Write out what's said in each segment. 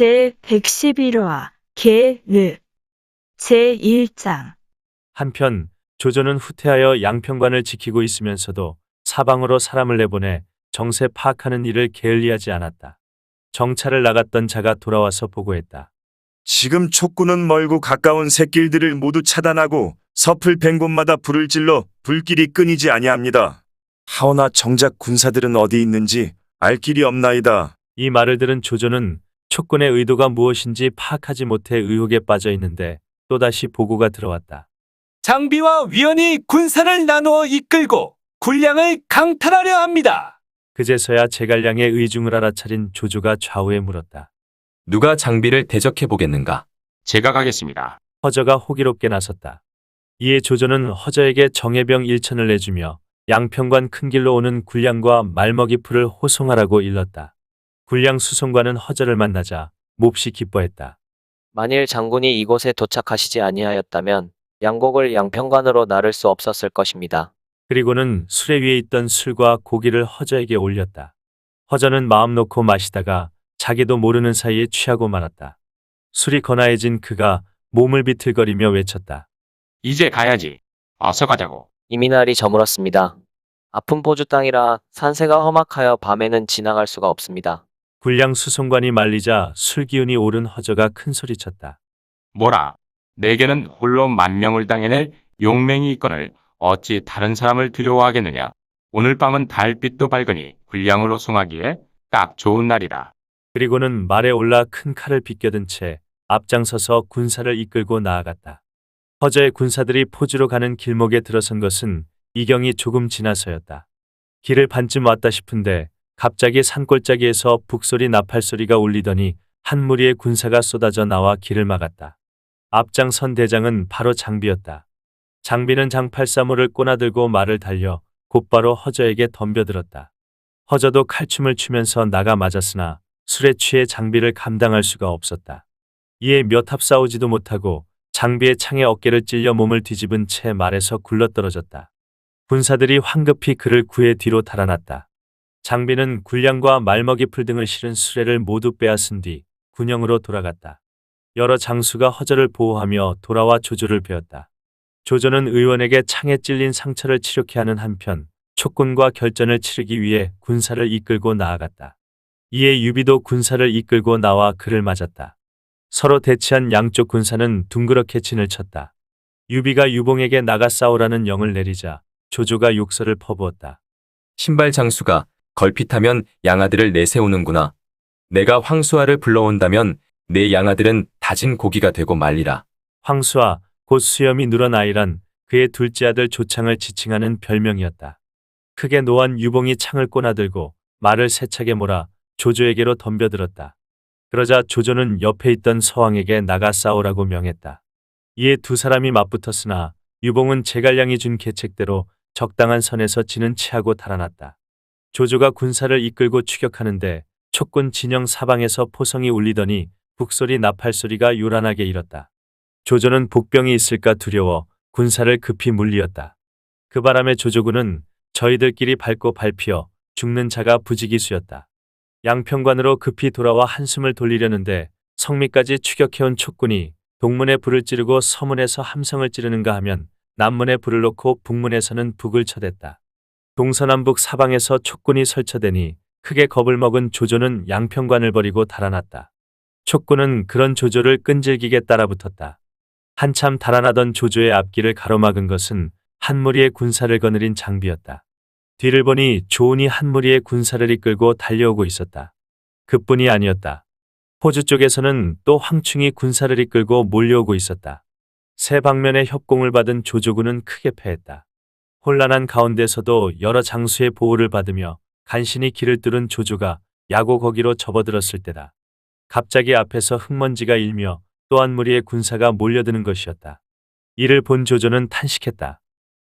제111화 계획 제1장. 한편 조조는 후퇴하여 양평관을 지키고 있으면서도 사방으로 사람을 내보내 정세 파악하는 일을 게을리하지 않았다. 정찰을 나갔던 자가 돌아와서 보고했다. 지금 촉구는 멀고 가까운 샛길들을 모두 차단하고 섭을 벤 곳마다 불을 질러 불길이 끊이지 아니합니다. 하오나 정작 군사들은 어디 있는지 알 길이 없나이다. 이 말을 들은 조조는 촉군의 의도가 무엇인지 파악하지 못해 의혹에 빠져 있는데 또다시 보고가 들어왔다. 장비와 위원이 군사를 나누어 이끌고 군량을 강탈하려 합니다. 그제서야 제갈량의 의중을 알아차린 조조가 좌우에 물었다. 누가 장비를 대적해 보겠는가? 제가 가겠습니다. 허저가 호기롭게 나섰다. 이에 조조는 허저에게 정예병 1천을 내주며 양평관 큰 길로 오는 군량과 말먹이 풀을 호송하라고 일렀다. 군량 수송관은 허저를 만나자 몹시 기뻐했다. 만일 장군이 이곳에 도착하시지 아니하였다면 양곡을 양평관으로 나를 수 없었을 것입니다. 그리고는 수레 위에 있던 술과 고기를 허저에게 올렸다. 허저는 마음 놓고 마시다가 자기도 모르는 사이에 취하고 말았다. 술이 거나해진 그가 몸을 비틀거리며 외쳤다. 이제 가야지. 어서 가자고. 이미 날이 저물었습니다. 아픈 포주 땅이라 산세가 험악하여 밤에는 지나갈 수가 없습니다. 군량 수송관이 말리자 술기운이 오른 허저가 큰 소리쳤다. 뭐라? 내게는 홀로 만명을 당해낼 용맹이 있거늘 어찌 다른 사람을 두려워하겠느냐. 오늘 밤은 달빛도 밝으니 군량으로 송하기에 딱 좋은 날이다. 그리고는 말에 올라 큰 칼을 비껴든 채 앞장서서 군사를 이끌고 나아갔다. 허저의 군사들이 포주로 가는 길목에 들어선 것은 이경이 조금 지나서였다. 길을 반쯤 왔다 싶은데 갑자기 산골짜기에서 북소리 나팔소리가 울리더니 한 무리의 군사가 쏟아져 나와 길을 막았다. 앞장선 대장은 바로 장비였다. 장비는 장팔사물을 꼬나들고 말을 달려 곧바로 허저에게 덤벼들었다. 허저도 칼춤을 추면서 나가 맞았으나 술에 취해 장비를 감당할 수가 없었다. 이에 몇 합 싸우지도 못하고 장비의 창에 어깨를 찔려 몸을 뒤집은 채 말에서 굴러떨어졌다. 군사들이 황급히 그를 구해 뒤로 달아났다. 장비는 군량과 말먹이 풀 등을 실은 수레를 모두 빼앗은 뒤 군영으로 돌아갔다. 여러 장수가 허저를 보호하며 돌아와 조조를 베었다. 조조는 의원에게 창에 찔린 상처를 치료케 하는 한편 촉군과 결전을 치르기 위해 군사를 이끌고 나아갔다. 이에 유비도 군사를 이끌고 나와 그를 맞았다. 서로 대치한 양쪽 군사는 둥그렇게 진을 쳤다. 유비가 유봉에게 나가 싸우라는 영을 내리자 조조가 욕설을 퍼부었다. 신발 장수가 걸핏하면 양아들을 내세우는구나. 내가 황수아를 불러온다면 내 양아들은 다진 고기가 되고 말리라. 황수아, 곧 수염이 누런 아이란 그의 둘째 아들 조창을 지칭하는 별명이었다. 크게 노한 유봉이 창을 꼬나들고 말을 세차게 몰아 조조에게로 덤벼들었다. 그러자 조조는 옆에 있던 서왕에게 나가 싸우라고 명했다. 이에 두 사람이 맞붙었으나 유봉은 제갈량이 준 계책대로 적당한 선에서 지는 체하고 달아났다. 조조가 군사를 이끌고 추격하는데 촉군 진영 사방에서 포성이 울리더니 북소리 나팔소리가 요란하게 일었다. 조조는 복병이 있을까 두려워 군사를 급히 물리었다. 그 바람에 조조군은 저희들끼리 밟고 밟히어 죽는 자가 부지기수였다. 양평관으로 급히 돌아와 한숨을 돌리려는데 성미까지 추격해온 촉군이 동문에 불을 찌르고 서문에서 함성을 찌르는가 하면 남문에 불을 놓고 북문에서는 북을 쳐댔다. 동서남북 사방에서 촉군이 설쳐대니 크게 겁을 먹은 조조는 양평관을 버리고 달아났다. 촉군은 그런 조조를 끈질기게 따라붙었다. 한참 달아나던 조조의 앞길을 가로막은 것은 한 무리의 군사를 거느린 장비였다. 뒤를 보니 조운이 한 무리의 군사를 이끌고 달려오고 있었다. 그뿐이 아니었다. 포주 쪽에서는 또 황충이 군사를 이끌고 몰려오고 있었다. 세 방면의 협공을 받은 조조군은 크게 패했다. 혼란한 가운데서도 여러 장수의 보호를 받으며 간신히 길을 뚫은 조조가 야고 거기로 접어들었을 때다. 갑자기 앞에서 흙먼지가 일며 또 한 무리의 군사가 몰려드는 것이었다. 이를 본 조조는 탄식했다.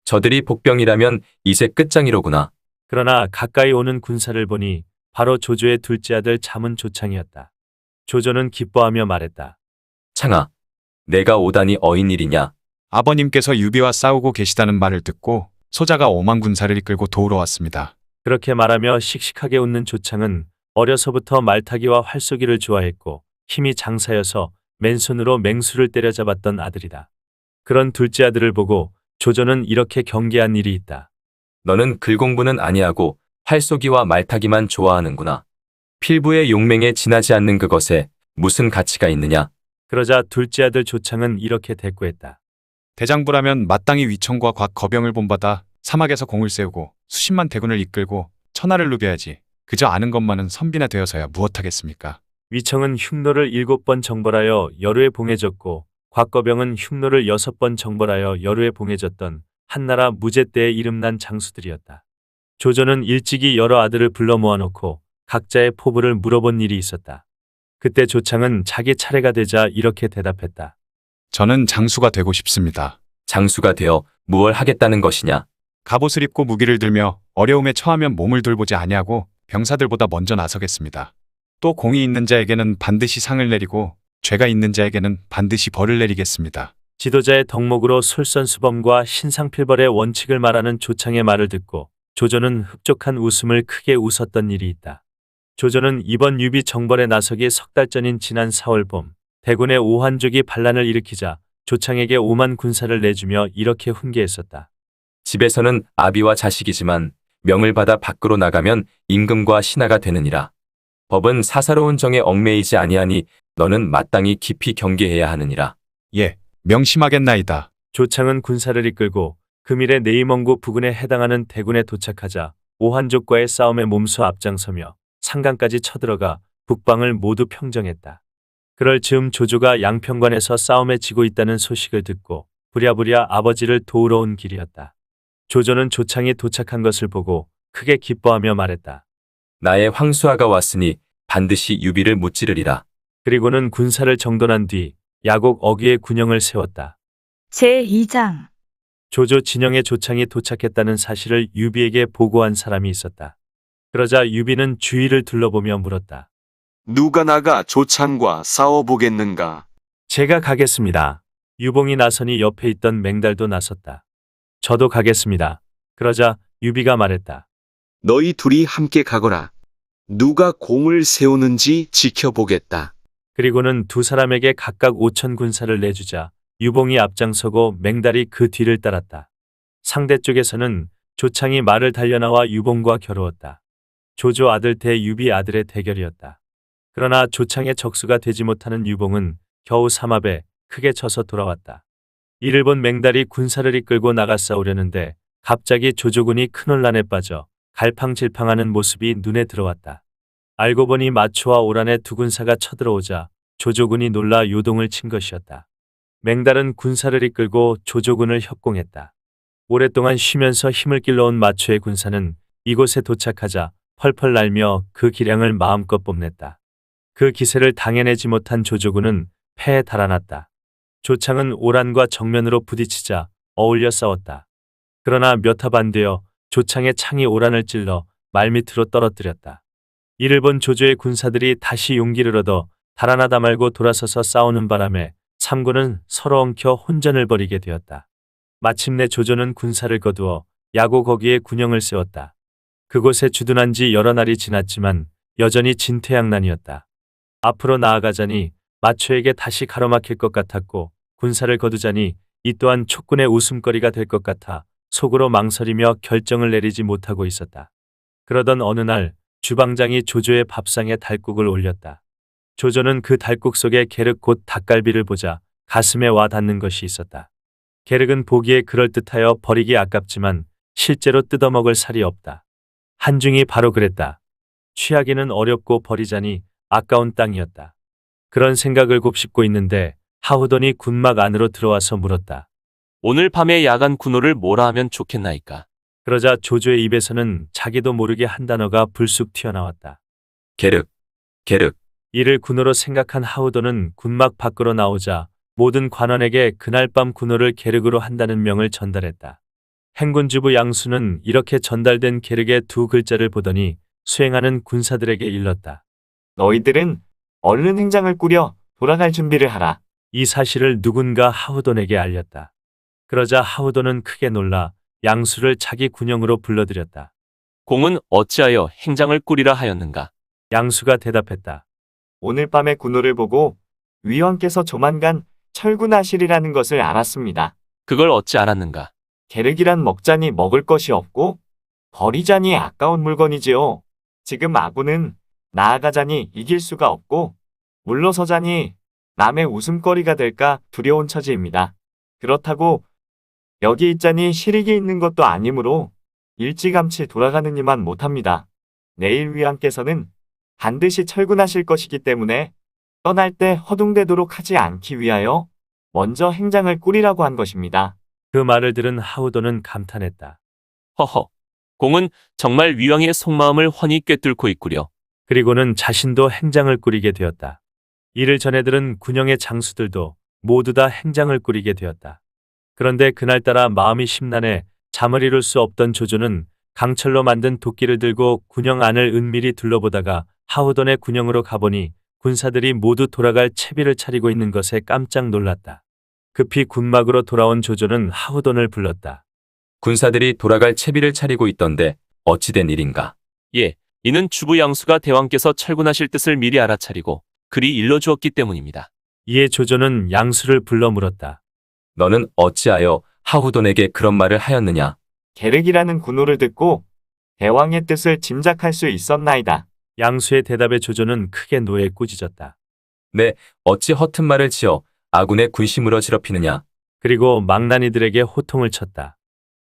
저들이 복병이라면 이제 끝장이로구나. 그러나 가까이 오는 군사를 보니 바로 조조의 둘째 아들 잠은 조창이었다. 조조는 기뻐하며 말했다. 창아, 내가 오다니 어인일이냐? 아버님께서 유비와 싸우고 계시다는 말을 듣고 소자가 5만 군사를 이끌고 도우러 왔습니다. 그렇게 말하며 씩씩하게 웃는 조창은 어려서부터 말타기와 활쏘기를 좋아했고 힘이 장사여서 맨손으로 맹수를 때려잡았던 아들이다. 그런 둘째 아들을 보고 조조는 이렇게 경계한 일이 있다. 너는 글 공부는 아니하고 활쏘기와 말타기만 좋아하는구나. 필부의 용맹에 지나지 않는 그것에 무슨 가치가 있느냐? 그러자 둘째 아들 조창은 이렇게 대꾸했다. 대장부라면 마땅히 위청과 곽거병을 본받아 사막에서 공을 세우고 수십만 대군을 이끌고 천하를 누벼야지. 그저 아는 것만은 선비나 되어서야 무엇하겠습니까? 위청은 흉노를 7번 정벌하여 여루에 봉해졌고 곽거병은 흉노를 6번 정벌하여 여루에 봉해졌던 한나라 무제 때에 이름난 장수들이었다. 조조는 일찍이 여러 아들을 불러 모아놓고 각자의 포부를 물어본 일이 있었다. 그때 조창은 자기 차례가 되자 이렇게 대답했다. 저는 장수가 되고 싶습니다. 장수가 되어 무얼 하겠다는 것이냐? 갑옷을 입고 무기를 들며 어려움에 처하면 몸을 돌보지 아니하고 병사들보다 먼저 나서겠습니다. 또 공이 있는 자에게는 반드시 상을 내리고 죄가 있는 자에게는 반드시 벌을 내리겠습니다. 지도자의 덕목으로 솔선수범과 신상필벌의 원칙을 말하는 조창의 말을 듣고 조조는 흡족한 웃음을 크게 웃었던 일이 있다. 조조는 이번 유비 정벌에 나서기 석 달 전인 지난 4월 봄 대군의 오한족이 반란을 일으키자 조창에게 5만 군사를 내주며 이렇게 훈계했었다. 집에서는 아비와 자식이지만 명을 받아 밖으로 나가면 임금과 신하가 되느니라. 법은 사사로운 정에 얽매이지 아니하니 너는 마땅히 깊이 경계해야 하느니라. 예, 명심하겠나이다. 조창은 군사를 이끌고 금일에 네이멍고 부근에 해당하는 대군에 도착하자 오한족과의 싸움에 몸소 앞장서며 상강까지 쳐들어가 북방을 모두 평정했다. 그럴 즈음 조조가 양평관에서 싸움에 지고 있다는 소식을 듣고 부랴부랴 아버지를 도우러 온 길이었다. 조조는 조창이 도착한 것을 보고 크게 기뻐하며 말했다. 나의 황수아가 왔으니 반드시 유비를 무찌르리라. 그리고는 군사를 정돈한 뒤 야곡 어귀에 군영을 세웠다. 제2장 조조 진영에 조창이 도착했다는 사실을 유비에게 보고한 사람이 있었다. 그러자 유비는 주위를 둘러보며 물었다. 누가 나가 조창과 싸워보겠는가? 제가 가겠습니다. 유봉이 나서니 옆에 있던 맹달도 나섰다. 저도 가겠습니다. 그러자 유비가 말했다. 너희 둘이 함께 가거라. 누가 공을 세우는지 지켜보겠다. 그리고는 두 사람에게 각각 5천 군사를 내주자 유봉이 앞장서고 맹달이 그 뒤를 따랐다. 상대 쪽에서는 조창이 말을 달려나와 유봉과 겨루었다. 조조 아들 대 유비 아들의 대결이었다. 그러나 조창의 적수가 되지 못하는 유봉은 겨우 삼합에 크게 져서 돌아왔다. 이를 본 맹달이 군사를 이끌고 나가 싸우려는데 갑자기 조조군이 큰 혼란에 빠져 갈팡질팡하는 모습이 눈에 들어왔다. 알고 보니 마초와 오란의 두 군사가 쳐들어오자 조조군이 놀라 요동을 친 것이었다. 맹달은 군사를 이끌고 조조군을 협공했다. 오랫동안 쉬면서 힘을 길러온 마초의 군사는 이곳에 도착하자 펄펄 날며 그 기량을 마음껏 뽐냈다. 그 기세를 당해내지 못한 조조군은 패에 달아났다. 조창은 오란과 정면으로 부딪히자 어울려 싸웠다. 그러나 몇 합 안 되어 조창의 창이 오란을 찔러 말밑으로 떨어뜨렸다. 이를 본 조조의 군사들이 다시 용기를 얻어 달아나다 말고 돌아서서 싸우는 바람에 삼군은 서로 엉켜 혼전을 벌이게 되었다. 마침내 조조는 군사를 거두어 야곡 거기에 군영을 세웠다. 그곳에 주둔한 지 여러 날이 지났지만 여전히 진퇴양난이었다. 앞으로 나아가자니 마초에게 다시 가로막힐 것 같았고 군사를 거두자니 이 또한 촉군의 웃음거리가 될 것 같아 속으로 망설이며 결정을 내리지 못하고 있었다. 그러던 어느 날 주방장이 조조의 밥상에 달국을 올렸다. 조조는 그 달국 속에 게륵 곧 닭갈비를 보자 가슴에 와 닿는 것이 있었다. 게륵은 보기에 그럴듯하여 버리기 아깝지만 실제로 뜯어먹을 살이 없다. 한중이 바로 그랬다. 취하기는 어렵고 버리자니 아까운 땅이었다. 그런 생각을 곱씹고 있는데 하후돈이 군막 안으로 들어와서 물었다. 오늘 밤에 야간 군호를 뭐라 하면 좋겠나이까? 그러자 조조의 입에서는 자기도 모르게 한 단어가 불쑥 튀어나왔다. 게륵, 게륵. 이를 군호로 생각한 하우도는 군막 밖으로 나오자 모든 관원에게 그날 밤 군호를 게륵으로 한다는 명을 전달했다. 행군주부 양수는 이렇게 전달된 게륵의 두 글자를 보더니 수행하는 군사들에게 일렀다. 너희들은 얼른 행장을 꾸려 돌아갈 준비를 하라. 이 사실을 누군가 하우돈에게 알렸다. 그러자 하우돈은 크게 놀라 양수를 자기 군영으로 불러들였다. 공은 어찌하여 행장을 꾸리라 하였는가? 양수가 대답했다. 오늘 밤의 군호를 보고 위왕께서 조만간 철군하시리라는 것을 알았습니다. 그걸 어찌 알았는가? 계륵이란 먹자니 먹을 것이 없고 버리자니 아까운 물건이지요. 지금 아군은 나아가자니 이길 수가 없고 물러서자니 남의 웃음거리가 될까 두려운 처지입니다. 그렇다고 여기 있자니 실익이 있는 것도 아니므로 일찌감치 돌아가는 이만 못합니다. 내일 위왕께서는 반드시 철군하실 것이기 때문에 떠날 때 허둥대도록 하지 않기 위하여 먼저 행장을 꾸리라고 한 것입니다. 그 말을 들은 하우도는 감탄했다. 허허. 공은 정말 위왕의 속마음을 훤히 꿰뚫고 있구려. 그리고는 자신도 행장을 꾸리게 되었다. 이를 전해 들은 군영의 장수들도 모두 다 행장을 꾸리게 되었다. 그런데 그날따라 마음이 심란해 잠을 이룰 수 없던 조조는 강철로 만든 도끼를 들고 군영 안을 은밀히 둘러보다가 하우돈의 군영으로 가보니 군사들이 모두 돌아갈 채비를 차리고 있는 것에 깜짝 놀랐다. 급히 군막으로 돌아온 조조는 하우돈을 불렀다. 군사들이 돌아갈 채비를 차리고 있던데 어찌 된 일인가? 예, 이는 주부 양수가 대왕께서 철군하실 뜻을 미리 알아차리고 그리 일러주었기 때문입니다. 이에 조조는 양수를 불러 물었다. 너는 어찌하여 하후돈에게 그런 말을 하였느냐? 계륵이라는 군호를 듣고 대왕의 뜻을 짐작할 수 있었나이다. 양수의 대답에 조조는 크게 노에 꾸짖었다. 네, 어찌 허튼 말을 지어 아군의 군심을 어지럽히느냐? 그리고 망나니들에게 호통을 쳤다.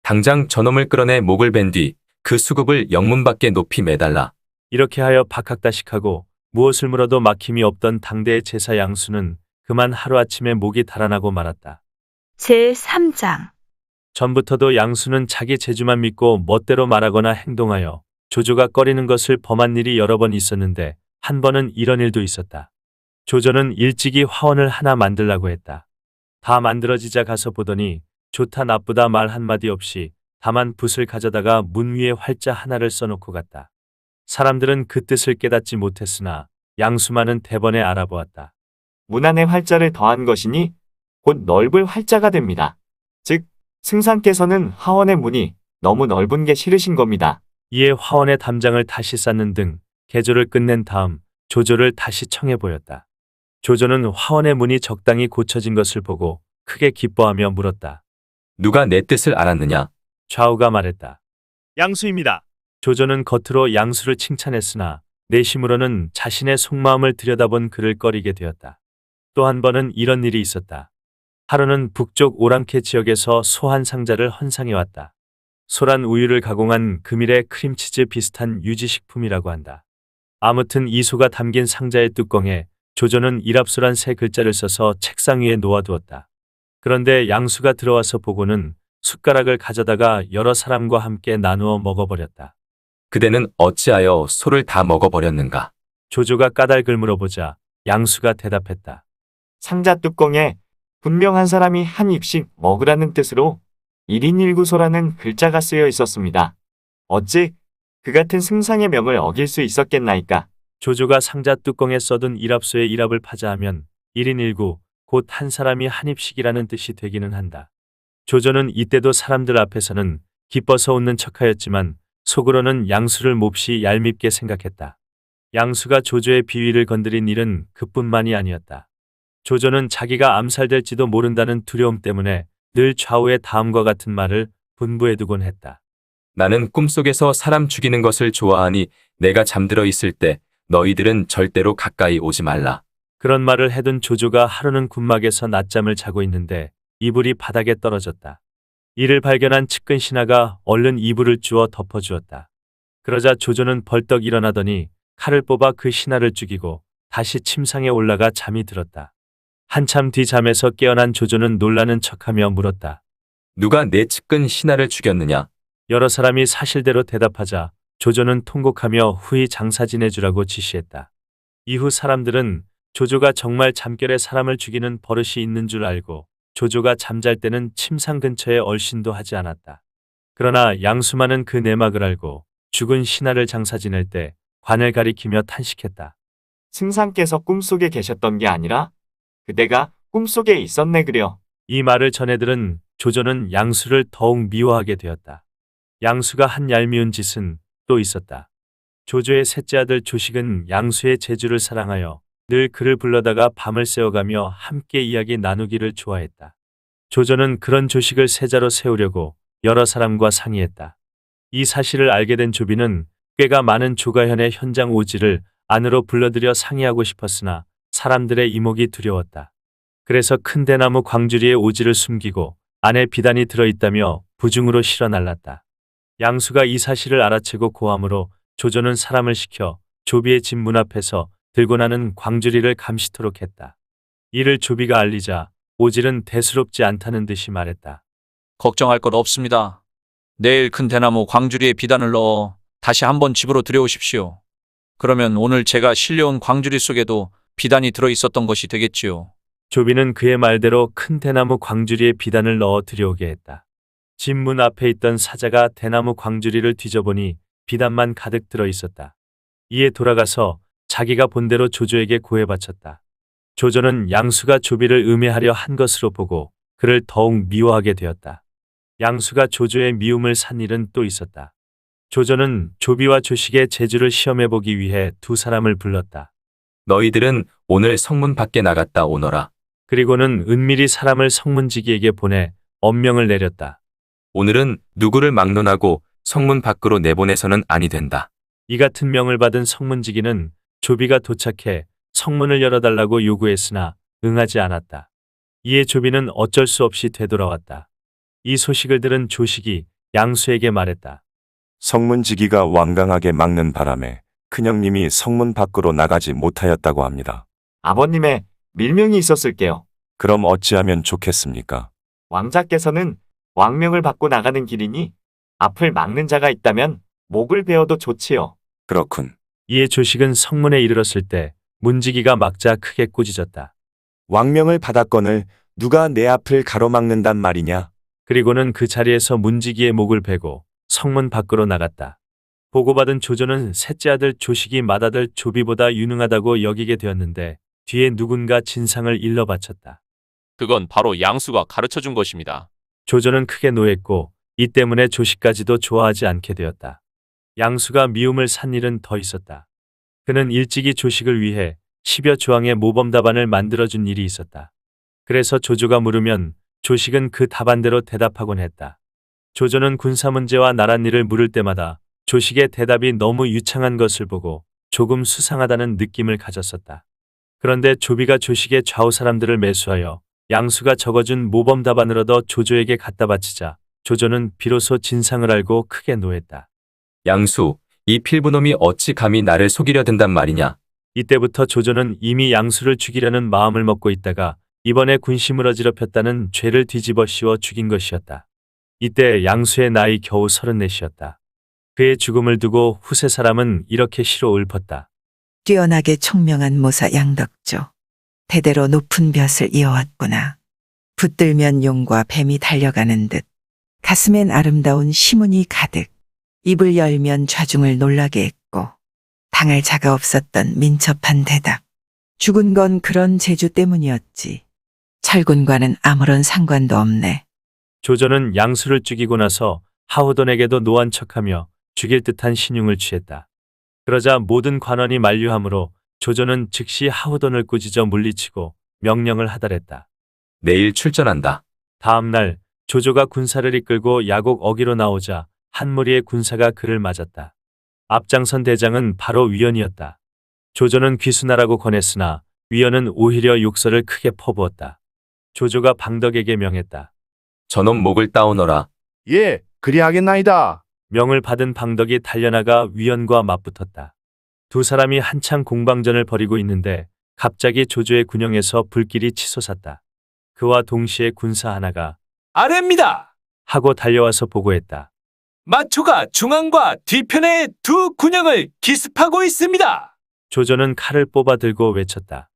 당장 저놈을 끌어내 목을 벤 뒤 그 수급을 영문 밖에 높이 매달라. 이렇게 하여 박학다식하고 무엇을 물어도 막힘이 없던 당대의 제사 양수는 그만 하루아침에 목이 달아나고 말았다. 제3장 전부터도 양수는 자기 재주만 믿고 멋대로 말하거나 행동하여 조조가 꺼리는 것을 범한 일이 여러 번 있었는데 한 번은 이런 일도 있었다. 조조는 일찍이 화원을 하나 만들라고 했다. 다 만들어지자 가서 보더니 좋다 나쁘다 말 한마디 없이 다만 붓을 가져다가 문 위에 활자 하나를 써놓고 갔다. 사람들은 그 뜻을 깨닫지 못했으나 양수만은 대번에 알아보았다. 문 안에 활자를 더한 것이니 곧 넓을 활자가 됩니다. 즉 승상께서는 화원의 문이 너무 넓은 게 싫으신 겁니다. 이에 화원의 담장을 다시 쌓는 등 개조를 끝낸 다음 조조를 다시 청해 보였다. 조조는 화원의 문이 적당히 고쳐진 것을 보고 크게 기뻐하며 물었다. 누가 내 뜻을 알았느냐? 좌우가 말했다. 양수입니다. 조조는 겉으로 양수를 칭찬했으나 내심으로는 자신의 속마음을 들여다본 그를 꺼리게 되었다. 또 한 번은 이런 일이 있었다. 하루는 북쪽 오랑캐 지역에서 소 한 상자를 헌상해 왔다. 소란 우유를 가공한 금일의 크림치즈 비슷한 유지식품이라고 한다. 아무튼 이 소가 담긴 상자의 뚜껑에 조조는 일합소란 세 글자를 써서 책상 위에 놓아두었다. 그런데 양수가 들어와서 보고는 숟가락을 가져다가 여러 사람과 함께 나누어 먹어버렸다. 그대는 어찌하여 소를 다 먹어버렸는가? 조조가 까닭을 물어보자 양수가 대답했다. 상자 뚜껑에 분명 한 사람이 한 입씩 먹으라는 뜻으로 1인 1구소라는 글자가 쓰여 있었습니다. 어찌 그 같은 승상의 명을 어길 수 있었겠나이까. 조조가 상자 뚜껑에 써둔 일합소에 일합을 파자 하면 1인 1구 곧 한 사람이 한 입씩이라는 뜻이 되기는 한다. 조조는 이때도 사람들 앞에서는 기뻐서 웃는 척하였지만 속으로는 양수를 몹시 얄밉게 생각했다. 양수가 조조의 비위를 건드린 일은 그뿐만이 아니었다. 조조는 자기가 암살될지도 모른다는 두려움 때문에 늘 좌우의 다음과 같은 말을 분부해두곤 했다. 나는 꿈속에서 사람 죽이는 것을 좋아하니 내가 잠들어 있을 때 너희들은 절대로 가까이 오지 말라. 그런 말을 해둔 조조가 하루는 군막에서 낮잠을 자고 있는데 이불이 바닥에 떨어졌다. 이를 발견한 측근 신하가 얼른 이불을 주워 덮어주었다. 그러자 조조는 벌떡 일어나더니 칼을 뽑아 그 신하를 죽이고 다시 침상에 올라가 잠이 들었다. 한참 뒤 잠에서 깨어난 조조는 놀라는 척하며 물었다. 누가 내 측근 신하를 죽였느냐? 여러 사람이 사실대로 대답하자 조조는 통곡하며 후히 장사 지내주라고 지시했다. 이후 사람들은 조조가 정말 잠결에 사람을 죽이는 버릇이 있는 줄 알고 조조가 잠잘 때는 침상 근처에 얼씬도 하지 않았다. 그러나 양수만은 그 내막을 알고 죽은 신하를 장사 지낼 때 관을 가리키며 탄식했다. 승상께서 꿈속에 계셨던 게 아니라 그대가 꿈속에 있었네 그려. 이 말을 전해들은 조조는 양수를 더욱 미워하게 되었다. 양수가 한 얄미운 짓은 또 있었다. 조조의 셋째 아들 조식은 양수의 재주를 사랑하여 늘 그를 불러다가 밤을 새워가며 함께 이야기 나누기를 좋아했다. 조조는 그런 조식을 세자로 세우려고 여러 사람과 상의했다. 이 사실을 알게 된 조비는 꽤가 많은 조가현의 현장 오지를 안으로 불러들여 상의하고 싶었으나 사람들의 이목이 두려웠다. 그래서 큰 대나무 광주리에 오지를 숨기고 안에 비단이 들어있다며 부중으로 실어 날랐다. 양수가 이 사실을 알아채고 고함으로 조조는 사람을 시켜 조비의 집 문 앞에서 들고 나는 광주리를 감시토록 했다. 이를 조비가 알리자 오질은 대수롭지 않다는 듯이 말했다. 걱정할 것 없습니다. 내일 큰 대나무 광주리에 비단을 넣어 다시 한번 집으로 들여오십시오. 그러면 오늘 제가 실려온 광주리 속에도 비단이 들어있었던 것이 되겠지요. 조비는 그의 말대로 큰 대나무 광주리에 비단을 넣어 들여오게 했다. 집 문 앞에 있던 사자가 대나무 광주리를 뒤져보니 비단만 가득 들어 있었다. 이에 돌아가서 자기가 본대로 조조에게 고해 바쳤다. 조조는 양수가 조비를 음해하려 한 것으로 보고 그를 더욱 미워하게 되었다. 양수가 조조의 미움을 산 일은 또 있었다. 조조는 조비와 조식의 재주를 시험해보기 위해 두 사람을 불렀다. 너희들은 오늘 성문 밖에 나갔다 오너라. 그리고는 은밀히 사람을 성문지기에게 보내 엄명을 내렸다. 오늘은 누구를 막론하고 성문 밖으로 내보내서는 아니 된다. 이 같은 명을 받은 성문지기는 조비가 도착해 성문을 열어달라고 요구했으나 응하지 않았다. 이에 조비는 어쩔 수 없이 되돌아왔다. 이 소식을 들은 조식이 양수에게 말했다. 성문지기가 완강하게 막는 바람에 큰형님이 성문 밖으로 나가지 못하였다고 합니다. 아버님의 밀명이 있었을게요. 그럼 어찌하면 좋겠습니까? 왕자께서는 왕명을 받고 나가는 길이니 앞을 막는 자가 있다면 목을 베어도 좋지요. 그렇군. 이에 조식은 성문에 이르렀을 때 문지기가 막자 크게 꾸짖었다. 왕명을 받았거늘 누가 내 앞을 가로막는단 말이냐? 그리고는 그 자리에서 문지기의 목을 베고 성문 밖으로 나갔다. 보고받은 조조는 셋째 아들 조식이 맏아들 조비보다 유능하다고 여기게 되었는데 뒤에 누군가 진상을 일러 바쳤다. 그건 바로 양수가 가르쳐 준 것입니다. 조조는 크게 노했고 이 때문에 조식까지도 좋아하지 않게 되었다. 양수가 미움을 산 일은 더 있었다. 그는 일찍이 조식을 위해 10여 조항의 모범 답안을 만들어준 일이 있었다. 그래서 조조가 물으면 조식은 그 답안대로 대답하곤 했다. 조조는 군사 문제와 나란 일을 물을 때마다 조식의 대답이 너무 유창한 것을 보고 조금 수상하다는 느낌을 가졌었다. 그런데 조비가 조식의 좌우 사람들을 매수하여 양수가 적어준 모범 답안을 얻어 조조에게 갖다 바치자 조조는 비로소 진상을 알고 크게 노했다. 양수, 이 필부놈이 어찌 감히 나를 속이려 든단 말이냐. 이때부터 조조는 이미 양수를 죽이려는 마음을 먹고 있다가 이번에 군심을 어지럽혔다는 죄를 뒤집어 씌워 죽인 것이었다. 이때 양수의 나이 겨우 34이었다. 그의 죽음을 두고 후세 사람은 이렇게 시로 읊었다. 뛰어나게 총명한 모사 양덕조. 대대로 높은 벼슬 이어왔구나. 붙들면 용과 뱀이 달려가는 듯. 가슴엔 아름다운 시문이 가득. 입을 열면 좌중을 놀라게 했고. 당할 자가 없었던 민첩한 대답. 죽은 건 그런 재주 때문이었지. 철군과는 아무런 상관도 없네. 조조는 양수를 죽이고 나서 하우돈에게도 노한 척하며 죽일 듯한 신용을 취했다. 그러자 모든 관원이 만류하므로 조조는 즉시 하우돈을 꾸짖어 물리치고 명령을 하달했다. 내일 출전한다. 다음 날 조조가 군사를 이끌고 야곡 어기로 나오자 한 무리의 군사가 그를 맞았다. 앞장선 대장은 바로 위원이었다. 조조는 귀순하라고 권했으나 위원은 오히려 욕설을 크게 퍼부었다. 조조가 방덕에게 명했다. 저놈 목을 따오너라. 예, 그리하겠나이다. 명을 받은 방덕이 달려나가 위원과 맞붙었다. 두 사람이 한창 공방전을 벌이고 있는데 갑자기 조조의 군영에서 불길이 치솟았다. 그와 동시에 군사 하나가 아래입니다. 하고 달려와서 보고했다. 마초가 중앙과 뒤편의 두 군영을 기습하고 있습니다. 조조는 칼을 뽑아 들고 외쳤다.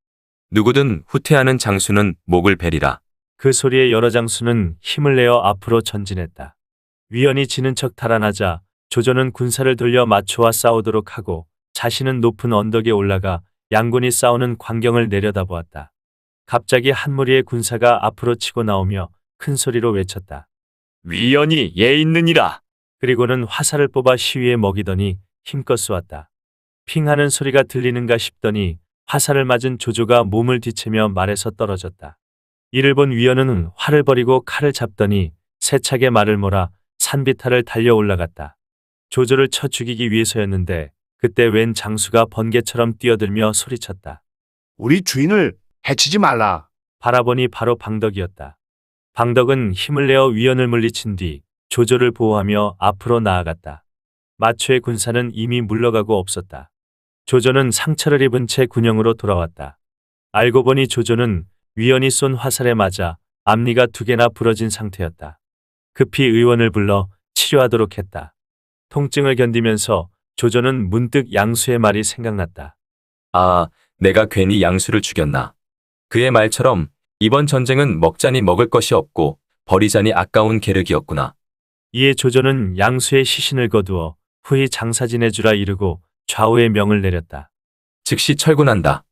누구든 후퇴하는 장수는 목을 베리라. 그 소리에 여러 장수는 힘을 내어 앞으로 전진했다. 위원이 지는 척 달아나자 조조는 군사를 돌려 마초와 싸우도록 하고 자신은 높은 언덕에 올라가 양군이 싸우는 광경을 내려다보았다. 갑자기 한 무리의 군사가 앞으로 치고 나오며 큰 소리로 외쳤다. 위원이 예 있느니라. 그리고는 화살을 뽑아 시위에 먹이더니 힘껏 쏘았다. 핑 하는 소리가 들리는가 싶더니 화살을 맞은 조조가 몸을 뒤채며 말에서 떨어졌다. 이를 본 위원은 활을 버리고 칼을 잡더니 세차게 말을 몰아 산비탈을 달려 올라갔다. 조조를 쳐 죽이기 위해서였는데 그때 웬 장수가 번개처럼 뛰어들며 소리쳤다. 우리 주인을 해치지 말라. 바라보니 바로 방덕이었다. 방덕은 힘을 내어 위원을 물리친 뒤 조조를 보호하며 앞으로 나아갔다. 마초의 군사는 이미 물러가고 없었다. 조조는 상처를 입은 채 군영으로 돌아왔다. 알고 보니 조조는 위원이 쏜 화살에 맞아 앞니가 2개나 부러진 상태였다. 급히 의원을 불러 치료하도록 했다. 통증을 견디면서 조조는 문득 양수의 말이 생각났다. 아, 내가 괜히 양수를 죽였나. 그의 말처럼 이번 전쟁은 먹자니 먹을 것이 없고 버리자니 아까운 계륵이었구나. 이에 조조는 양수의 시신을 거두어 후히 장사 지내주라 이르고 좌우의 명을 내렸다. 즉시 철군한다.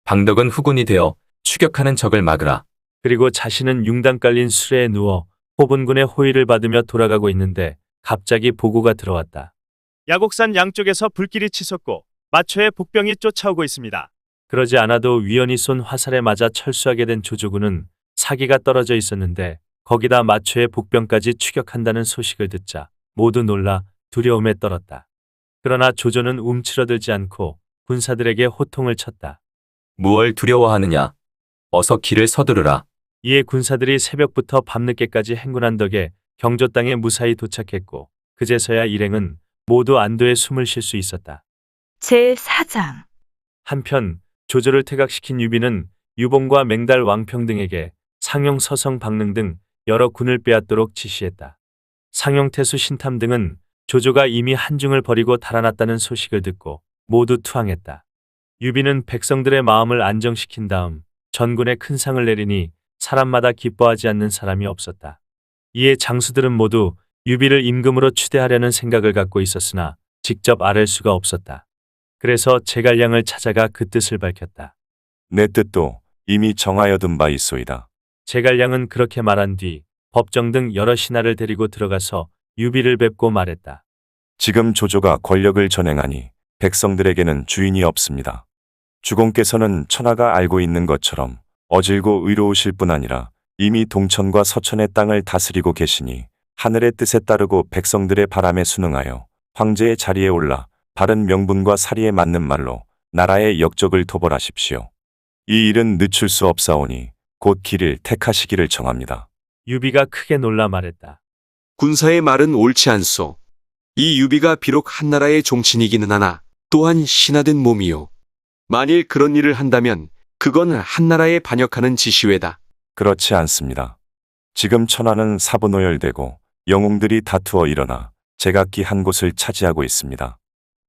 방덕은 후군이 되어 추격하는 적을 막으라. 그리고 자신은 융당 깔린 수레에 누워 호분군의 호의를 받으며 돌아가고 있는데 갑자기 보고가 들어왔다. 야곡산 양쪽에서 불길이 치솟고 마초의 복병이 쫓아오고 있습니다. 그러지 않아도 위원이 쏜 화살에 맞아 철수하게 된 조조군은 사기가 떨어져 있었는데 거기다 마초의 복병까지 추격한다는 소식을 듣자 모두 놀라 두려움에 떨었다. 그러나 조조는 움츠러들지 않고 군사들에게 호통을 쳤다. 무얼 두려워하느냐. 어서 길을 서두르라. 이에 군사들이 새벽부터 밤늦게까지 행군한 덕에 경조 땅에 무사히 도착했고 그제서야 일행은 모두 안도의 숨을 쉴 수 있었다. 제4장 한편 조조를 퇴각시킨 유비는 유봉과 맹달 왕평 등에게 상용 서성 박능 등 여러 군을 빼앗도록 지시했다. 상용 태수 신탐 등은 조조가 이미 한중을 버리고 달아났다는 소식을 듣고 모두 투항했다. 유비는 백성들의 마음을 안정시킨 다음 전군에 큰 상을 내리니 사람마다 기뻐하지 않는 사람이 없었다. 이에 장수들은 모두 유비를 임금으로 추대하려는 생각을 갖고 있었으나 직접 아랠 수가 없었다. 그래서 제갈량을 찾아가 그 뜻을 밝혔다. 내 뜻도 이미 정하여둔 바 있소이다. 제갈량은 그렇게 말한 뒤 법정 등 여러 신하를 데리고 들어가서 유비를 뵙고 말했다. 지금 조조가 권력을 전행하니 백성들에게는 주인이 없습니다. 주공께서는 천하가 알고 있는 것처럼 어질고 의로우실 뿐 아니라 이미 동천과 서천의 땅을 다스리고 계시니 하늘의 뜻에 따르고 백성들의 바람에 순응하여 황제의 자리에 올라 바른 명분과 사리에 맞는 말로 나라의 역적을 토벌하십시오. 이 일은 늦출 수 없사오니 곧 길을 택하시기를 정합니다. 유비가 크게 놀라 말했다. 군사의 말은 옳지 않소. 이 유비가 비록 한나라의 종친이기는 하나 또한 신하된 몸이요. 만일 그런 일을 한다면 그건 한나라에 반역하는 지시회다. 그렇지 않습니다. 지금 천하는 사분오열되고 영웅들이 다투어 일어나 제각기 한 곳을 차지하고 있습니다.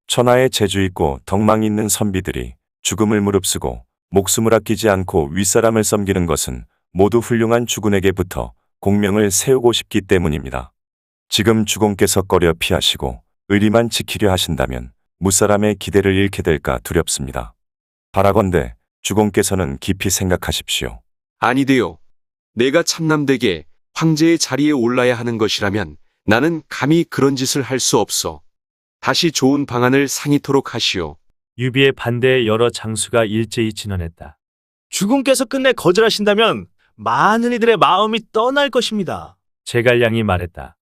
천하에 재주 있고 덕망 있는 선비들이 죽음을 무릅쓰고 목숨을 아끼지 않고 윗사람을 섬기는 것은 모두 훌륭한 주군에게부터 공명을 세우고 싶기 때문입니다. 지금 주공께서 꺼려 피하시고 의리만 지키려 하신다면 무사람의 기대를 잃게 될까 두렵습니다. 바라건대 주공께서는 깊이 생각하십시오. 아니되요. 내가 참남되게 황제의 자리에 올라야 하는 것이라면 나는 감히 그런 짓을 할 수 없어. 다시 좋은 방안을 상의토록 하시오. 유비의 반대에 여러 장수가 일제히 진언했다. 주공께서 끝내 거절하신다면 많은 이들의 마음이 떠날 것입니다. 제갈량이 말했다.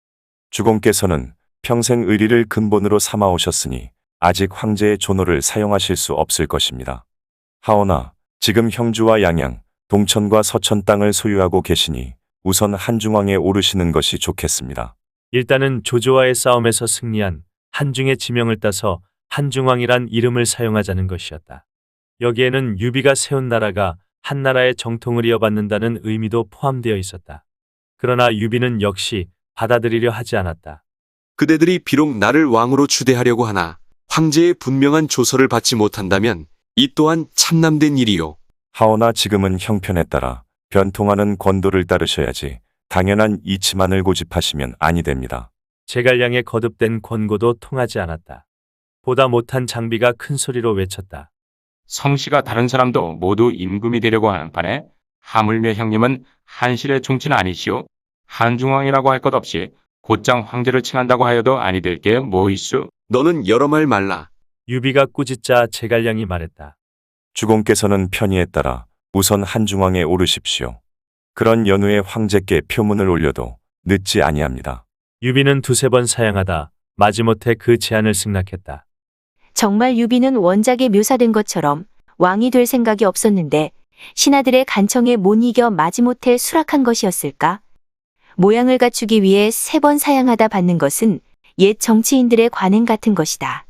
주공께서는 평생 의리를 근본으로 삼아 오셨으니 아직 황제의 존호를 사용하실 수 없을 것입니다. 하오나 지금 형주와 양양, 동천과 서천 땅을 소유하고 계시니 우선 한중왕에 오르시는 것이 좋겠습니다. 일단은 조조와의 싸움에서 승리한 한중의 지명을 따서 한중왕이란 이름을 사용하자는 것이었다. 여기에는 유비가 세운 나라가 한나라의 정통을 이어받는다는 의미도 포함되어 있었다. 그러나 유비는 역시 받아들이려 하지 않았다. 그대들이 비록 나를 왕으로 추대하려고 하나 황제의 분명한 조서를 받지 못한다면 이 또한 참남된 일이요. 하오나 지금은 형편에 따라 변통하는 권도를 따르셔야지 당연한 이치만을 고집하시면 아니 됩니다. 제갈량의 거듭된 권고도 통하지 않았다. 보다 못한 장비가 큰 소리로 외쳤다. 성씨가 다른 사람도 모두 임금이 되려고 하는 판에 하물며 형님은 한실의 종치는 아니시오. 한중왕이라고 할 것 없이 곧장 황제를 칭한다고 하여도 아니 될 게 뭐 있수? 너는 여러 말 말라. 유비가 꾸짖자 제갈량이 말했다. 주공께서는 편의에 따라 우선 한중왕에 오르십시오. 그런 연후에 황제께 표문을 올려도 늦지 아니합니다. 유비는 두세 번 사양하다 마지못해 그 제안을 승낙했다. 정말 유비는 원작에 묘사된 것처럼 왕이 될 생각이 없었는데 신하들의 간청에 못 이겨 마지못해 수락한 것이었을까? 모양을 갖추기 위해 3번 사양하다 받는 것은 옛 정치인들의 관행 같은 것이다.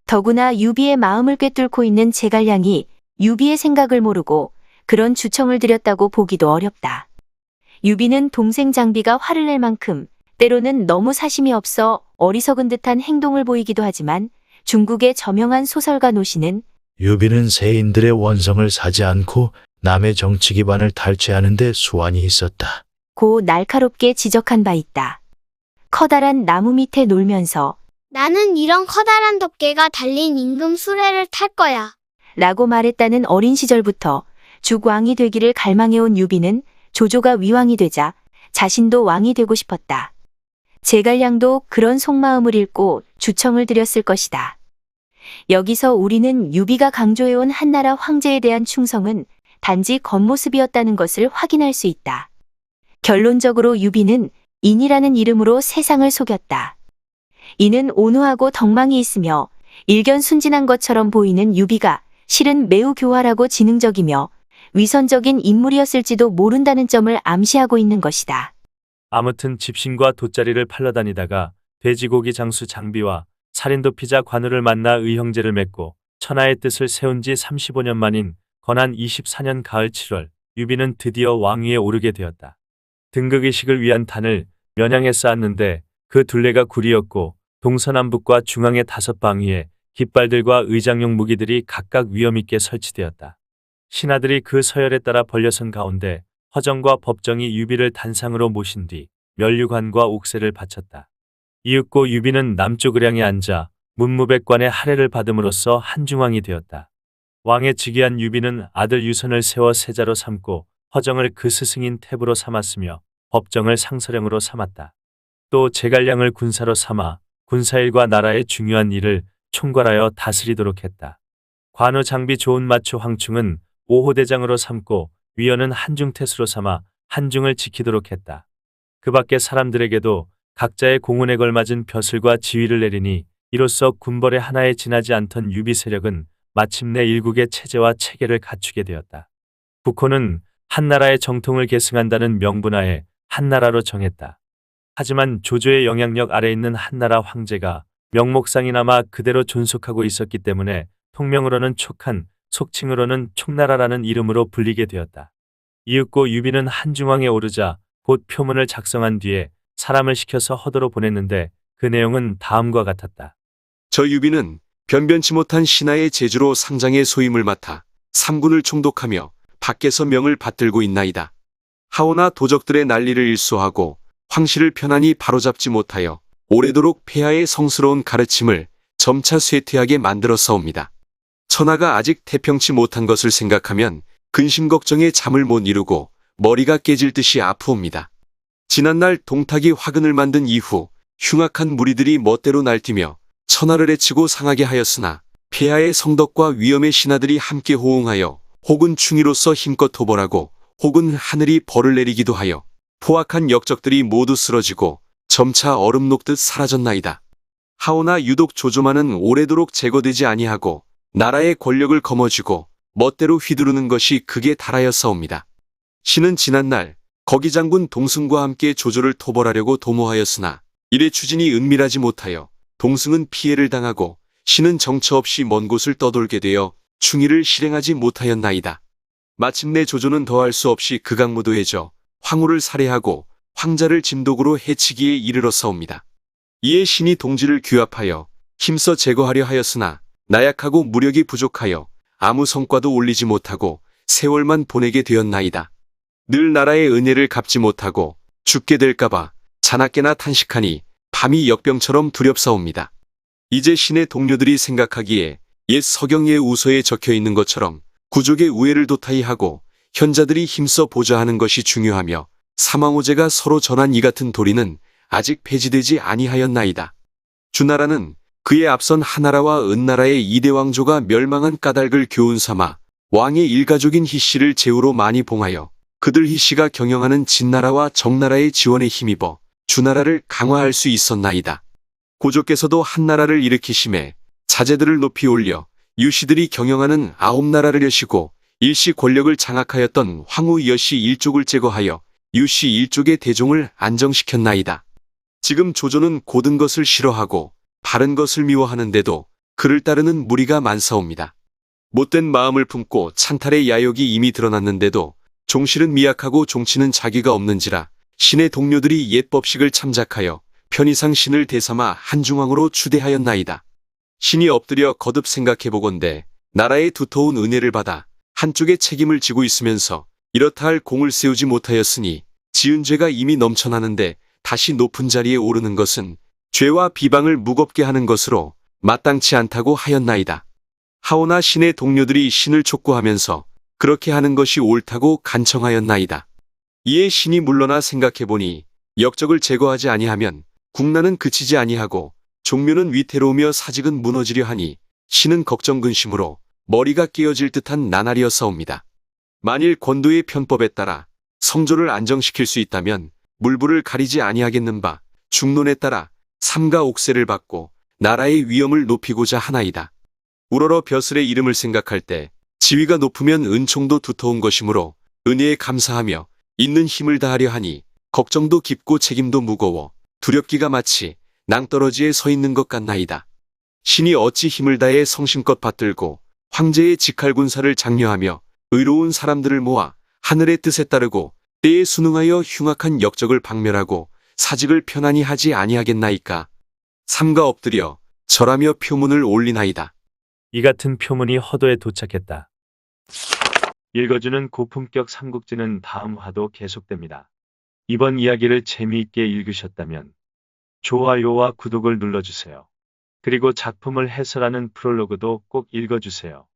더구나 유비의 마음을 꿰뚫고 있는 제갈량이 유비의 생각을 모르고 그런 주청을 드렸다고 보기도 어렵다. 유비는 동생 장비가 화를 낼 만큼 때로는 너무 사심이 없어 어리석은 듯한 행동을 보이기도 하지만 중국의 저명한 소설가 노시는 유비는 세인들의 원성을 사지 않고 남의 정치 기반을 탈취하는 데 수완이 있었다. 고 날카롭게 지적한 바 있다. 커다란 나무 밑에 놀면서 나는 이런 커다란 덮개가 달린 임금 수레를 탈 거야. 라고 말했다는 어린 시절부터 죽왕이 되기를 갈망해온 유비는 조조가 위왕이 되자 자신도 왕이 되고 싶었다. 제갈량도 그런 속마음을 읽고 주청을 드렸을 것이다. 여기서 우리는 유비가 강조해온 한나라 황제에 대한 충성은 단지 겉모습이었다는 것을 확인할 수 있다. 결론적으로 유비는 인이라는 이름으로 세상을 속였다. 이는 온후하고 덕망이 있으며 일견순진한 것처럼 보이는 유비가 실은 매우 교활하고 지능적이며 위선적인 인물이었을지도 모른다는 점을 암시하고 있는 것이다. 아무튼 집신과 돗자리를 팔러 다니다가 돼지고기 장수 장비와 살인도 피자 관우를 만나 의형제를 맺고 천하의 뜻을 세운 지 35년 만인 건한 24년 가을 7월 유비는 드디어 왕위에 오르게 되었다. 등극의식을 위한 단을 면양에 쌓았는데 그 둘레가 굴이었고 동서남북과 중앙의 5방위에 깃발들과 의장용 무기들이 각각 위엄있게 설치되었다. 신하들이 그 서열에 따라 벌려선 가운데 허정과 법정이 유비를 단상으로 모신 뒤 면류관과 옥새를 바쳤다. 이윽고 유비는 남쪽 의량에 앉아 문무백관의 할애를 받음으로써 한중왕이 되었다. 왕의 즉위한 유비는 아들 유선을 세워 세자로 삼고 허정을 그 스승인 태부로 삼았으며 법정을 상서령으로 삼았다. 또 제갈량을 군사로 삼아 군사일과 나라의 중요한 일을 총괄하여 다스리도록 했다. 관우 장비 좋은 마초 황충은 5호대장으로 삼고 위원은 한중태수로 삼아 한중을 지키도록 했다. 그 밖의 사람들에게도 각자의 공훈에 걸맞은 벼슬과 지위를 내리니 이로써 군벌의 하나에 지나지 않던 유비 세력은 마침내 일국의 체제와 체계를 갖추게 되었다. 국호는 한나라의 정통을 계승한다는 명분하에 한나라로 정했다. 하지만 조조의 영향력 아래 있는 한나라 황제가 명목상이나마 그대로 존속하고 있었기 때문에 통명으로는 촉한, 속칭으로는 촉나라라는 이름으로 불리게 되었다. 이윽고 유비는 한중왕에 오르자 곧 표문을 작성한 뒤에 사람을 시켜서 허도로 보냈는데 그 내용은 다음과 같았다. 저 유비는 변변치 못한 신하의 제주로 상장의 소임을 맡아 삼군을 총독하며 밖에서 명을 받들고 있나이다. 하오나 도적들의 난리를 일소하고 황실을 편안히 바로잡지 못하여 오래도록 폐하의 성스러운 가르침을 점차 쇠퇴하게 만들었사옵니다. 천하가 아직 태평치 못한 것을 생각하면 근심 걱정에 잠을 못 이루고 머리가 깨질 듯이 아프옵니다. 지난날 동탁이 화근을 만든 이후 흉악한 무리들이 멋대로 날뛰며 천하를 해치고 상하게 하였으나 폐하의 성덕과 위엄의 신하들이 함께 호응하여 혹은 충의로서 힘껏 도벌하고 혹은 하늘이 벌을 내리기도 하여 포악한 역적들이 모두 쓰러지고 점차 얼음 녹듯 사라졌나이다. 하오나 유독 조조만은 오래도록 제거되지 아니하고 나라의 권력을 거머쥐고 멋대로 휘두르는 것이 극에 달하였사옵니다. 신은 지난날 거기 장군 동승과 함께 조조를 토벌하려고 도모하였으나 이래 추진이 은밀하지 못하여 동승은 피해를 당하고 신은 정처 없이 먼 곳을 떠돌게 되어 충의를 실행하지 못하였나이다. 마침내 조조는 더할 수 없이 극악무도해져 황후를 살해하고 황자를 짐독으로 해치기에 이르렀사옵니다. 이에 신이 동지를 규합하여 힘써 제거하려 하였으나 나약하고 무력이 부족하여 아무 성과도 올리지 못하고 세월만 보내게 되었나이다. 늘 나라의 은혜를 갚지 못하고 죽게 될까봐 자나깨나 탄식하니 밤이 역병처럼 두렵사옵니다. 이제 신의 동료들이 생각하기에 옛 서경의 우서에 적혀있는 것처럼 구족의 우애를 도타히 하고 현자들이 힘써 보좌하는 것이 중요하며 사망호제가 서로 전한 이 같은 도리는 아직 폐지되지 아니하였나이다. 주나라는 그에 앞선 하나라와 은나라의 이대왕조가 멸망한 까닭을 교훈 삼아 왕의 일가족인 희씨를 제후로 많이 봉하여 그들 희씨가 경영하는 진나라와 정나라의 지원에 힘입어 주나라를 강화할 수 있었나이다. 고조께서도 한나라를 일으키심에 자제들을 높이 올려 유씨들이 경영하는 9나라를 여시고 일시 권력을 장악하였던 황후 여씨 일족을 제거하여 유씨 일족의 대종을 안정시켰나이다. 지금 조조는 고든 것을 싫어하고 바른 것을 미워하는데도 그를 따르는 무리가 많사옵니다. 못된 마음을 품고 찬탈의 야욕이 이미 드러났는데도 종실은 미약하고 종치는 자기가 없는지라 신의 동료들이 옛 법식을 참작하여 편의상 신을 대삼아 한중왕으로 추대하였나이다. 신이 엎드려 거듭 생각해보건대 나라의 두터운 은혜를 받아 한쪽에 책임을 지고 있으면서 이렇다 할 공을 세우지 못하였으니 지은 죄가 이미 넘쳐나는데 다시 높은 자리에 오르는 것은 죄와 비방을 무겁게 하는 것으로 마땅치 않다고 하였나이다. 하오나 신의 동료들이 신을 촉구하면서 그렇게 하는 것이 옳다고 간청하였나이다. 이에 신이 물러나 생각해보니 역적을 제거하지 아니하면 국난은 그치지 아니하고 종묘는 위태로우며 사직은 무너지려 하니 신은 걱정 근심으로 머리가 깨어질 듯한 나날이었사옵니다. 만일 권도의 편법에 따라 성조를 안정시킬 수 있다면 물불을 가리지 아니하겠는바 중론에 따라 삼가 옥세를 받고 나라의 위엄을 높이고자 하나이다. 우러러 벼슬의 이름을 생각할 때 지위가 높으면 은총도 두터운 것이므로 은혜에 감사하며 있는 힘을 다하려 하니 걱정도 깊고 책임도 무거워 두렵기가 마치 낭떠러지에 서 있는 것 같나이다. 신이 어찌 힘을 다해 성심껏 받들고 황제의 직할군사를 장려하며 의로운 사람들을 모아 하늘의 뜻에 따르고 때에 순응하여 흉악한 역적을 박멸하고 사직을 편안히 하지 아니하겠나이까. 삼가 엎드려 절하며 표문을 올리나이다. 이 같은 표문이 허도에 도착했다. 읽어주는 고품격 삼국지는 다음 화도 계속됩니다. 이번 이야기를 재미있게 읽으셨다면 좋아요와 구독을 눌러주세요. 그리고 작품을 해설하는 프롤로그도 꼭 읽어주세요.